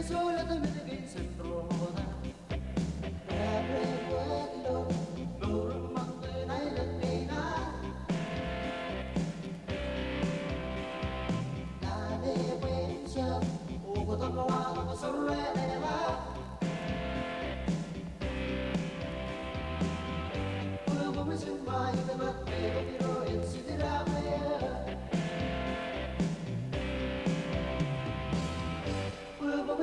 sole da mitigate syndrome. Every word low, no among the island dina. Dale wencha, ugo to no amo sorreleva. Ugo misin mai da matte, pero insidirame.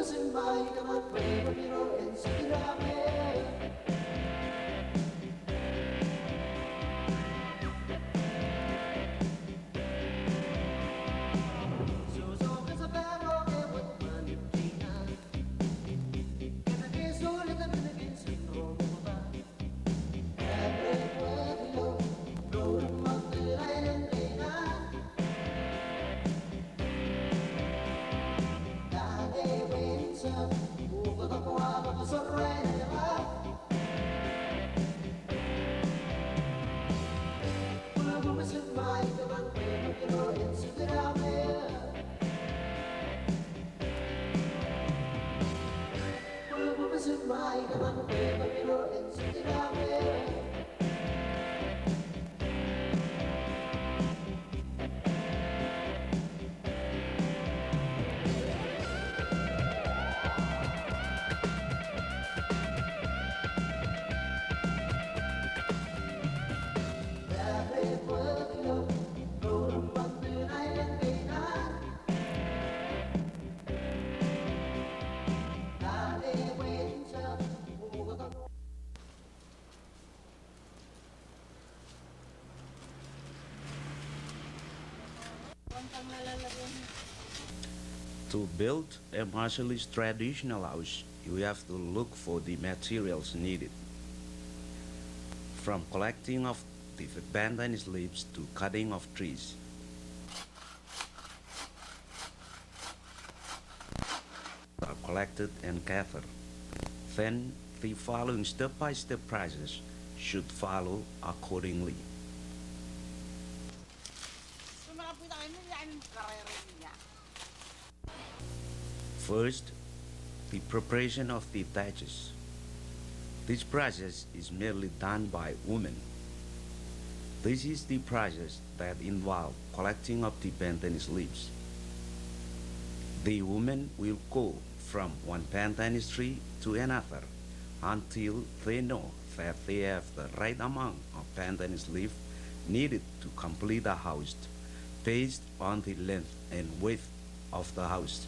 In my way, but you know, it's To build a Marshallese traditional house, you have to look for the materials needed. From collecting of the abandoned leaves to cutting of trees. Are collected and gathered. Then the following step-by-step process should follow accordingly. First, the preparation of the thatches. This process is merely done by women. This is the process that involves collecting of the pandanus leaves. The women will go from one pandanus tree to another until they know that they have the right amount of pandanus leaf needed to complete the house based on the length and width of the house.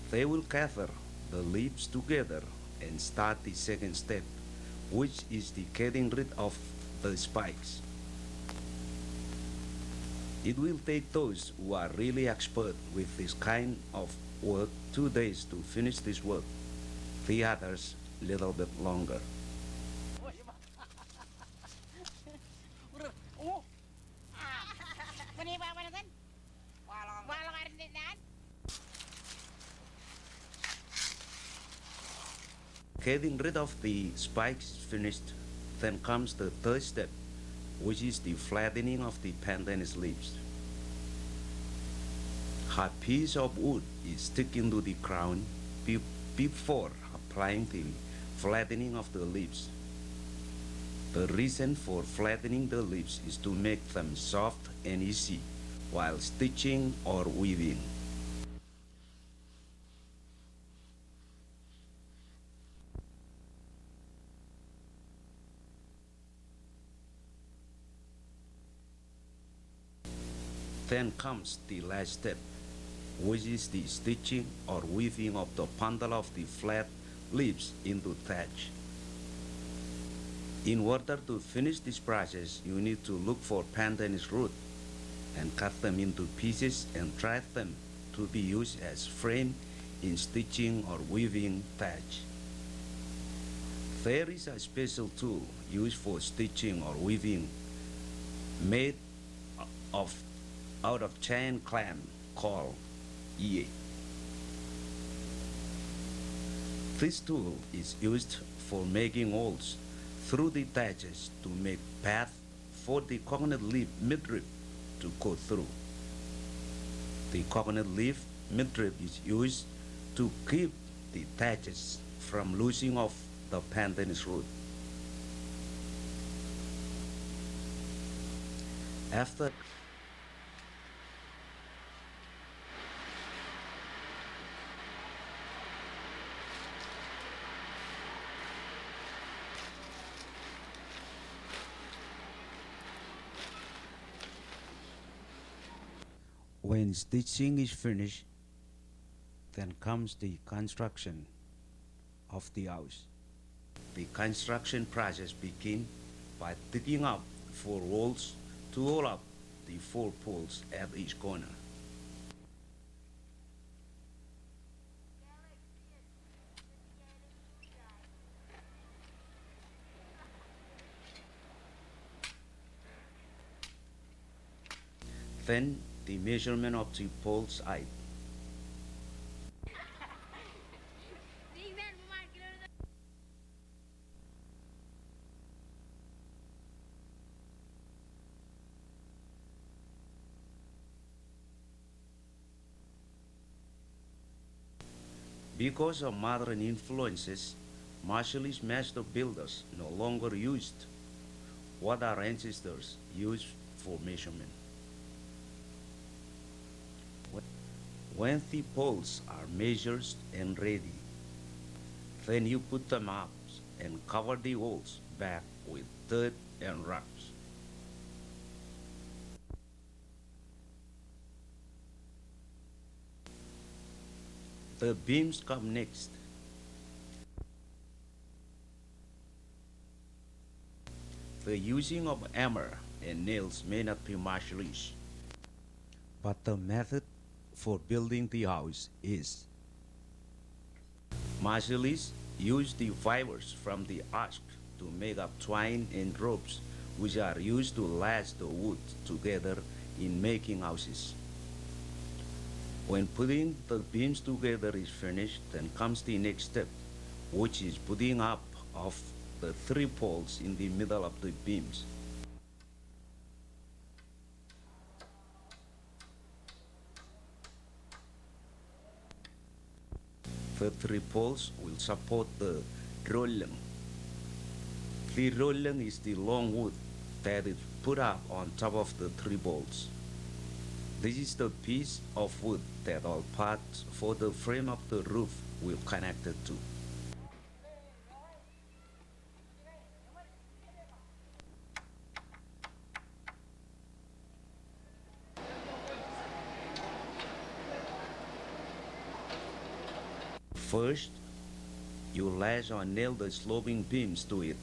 They will gather the leaves together and start the second step, which is the getting rid of the spikes. It will take those who are really expert with this kind of work 2 days to finish this work, the others little bit longer. Getting rid of the spikes finished, then comes the third step, which is the flattening of the pandanus leaves. A piece of wood is stuck into the ground before applying the flattening of the leaves. The reason for flattening the leaves is to make them soft and easy while stitching or weaving. Then comes the last step, which is the stitching or weaving of the bundle of the flat leaves into thatch. In order to finish this process, you need to look for pandanus root and cut them into pieces and dry them to be used as frame in stitching or weaving thatch. There is a special tool used for stitching or weaving made out of giant clam called ye. This tool is used for making holes through the thatches to make path for the coconut leaf midrib to go through. The coconut leaf midrib is used to keep the thatches from losing off the pandanus root. After when stitching is finished, then comes the construction of the house. The construction process begins by digging up 4 holes to hold up the 4 poles at each corner. Then the measurement of the poles height. Because of modern influences, Marshallese master builders no longer used what our ancestors used for measurement. When the poles are measured and ready, then you put them up and cover the holes back with dirt and rocks. The beams come next. The using of hammer and nails may not be Marshallese, but the method for building the house is. Marshallese use the fibers from the ash to make up twine and ropes, which are used to lash the wood together in making houses. When putting the beams together is finished, then comes the next step, which is putting up of the 3 poles in the middle of the beams. The 3 poles will support the rolling. The rolling is the long wood that is put up on top of the 3 poles. This is the piece of wood that all parts for the frame of the roof will connect it to. First, you lash or nail the sloping beams to it.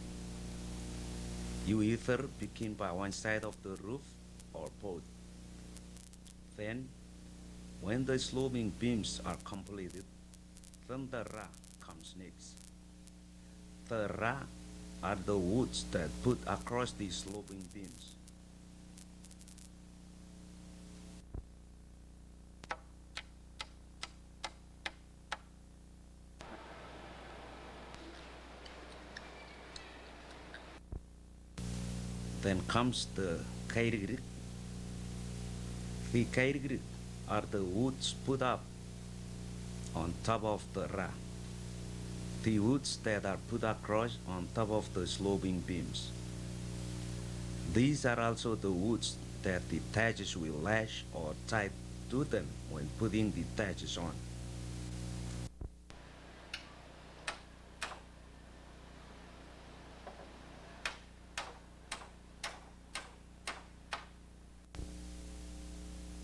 You either begin by one side of the roof or both. Then, when the sloping beams are completed, then the ra comes next. The ra are the woods that put across the sloping beams. Then comes the kairigrik. The kairigrik are the woods put up on top of the ra. The woods that are put across on top of the sloping beams. These are also the woods that the thatches will lash or tie to them when putting the thatches on.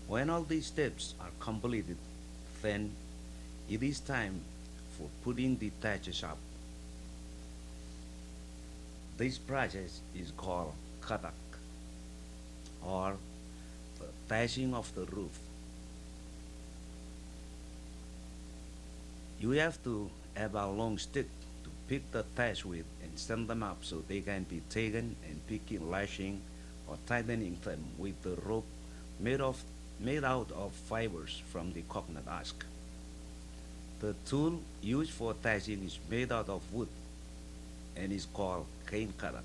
When all these steps are completed, then it is time for putting the thatches up. This process is called kadak, or the thatching of the roof. You have to have a long stick to pick the thatch with and send them up so they can be taken and picking, lashing, or tightening them with the rope made out of fibers from the coconut husk. The tool used for thatching is made out of wood and is called cane cutter.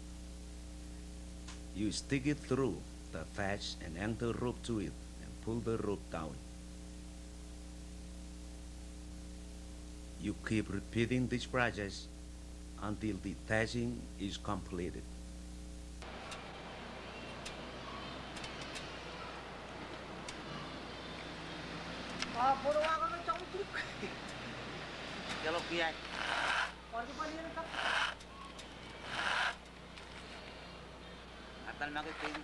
You stick it through the thatch and hang the rope to it and pull the rope down. You keep repeating this process until the thatching is completed. Bodoh akan macam itu. Kalau kiai, Pagi pagi ni tak. atal makiting.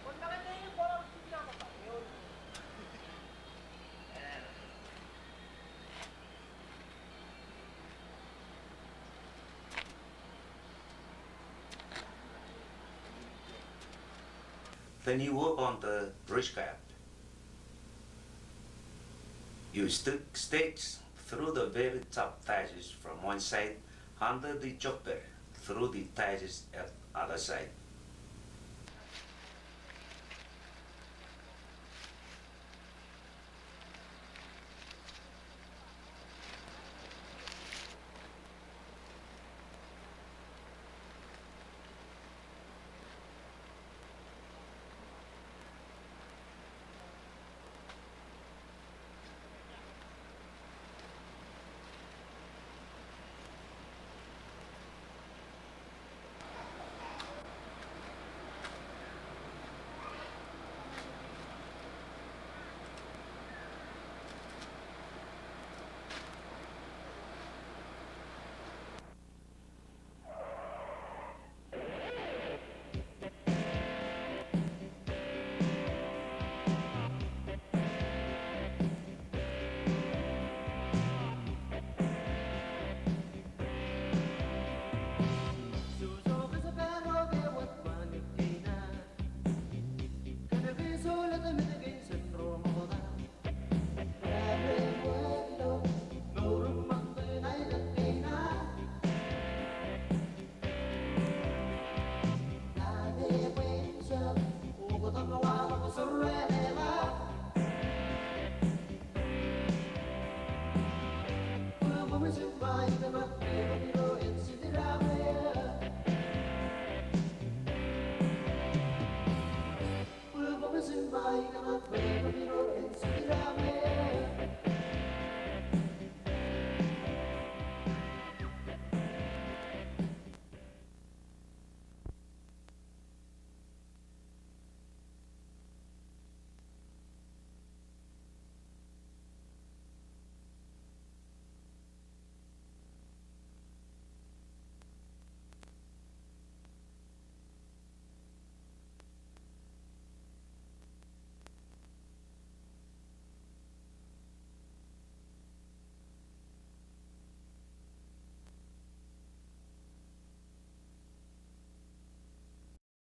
Kau nak kata ini bola mesti apa tak? Then you work on the bridge cap. You stick stakes through the very top thatches from one side under the chopper through the thatches at other side. Bye.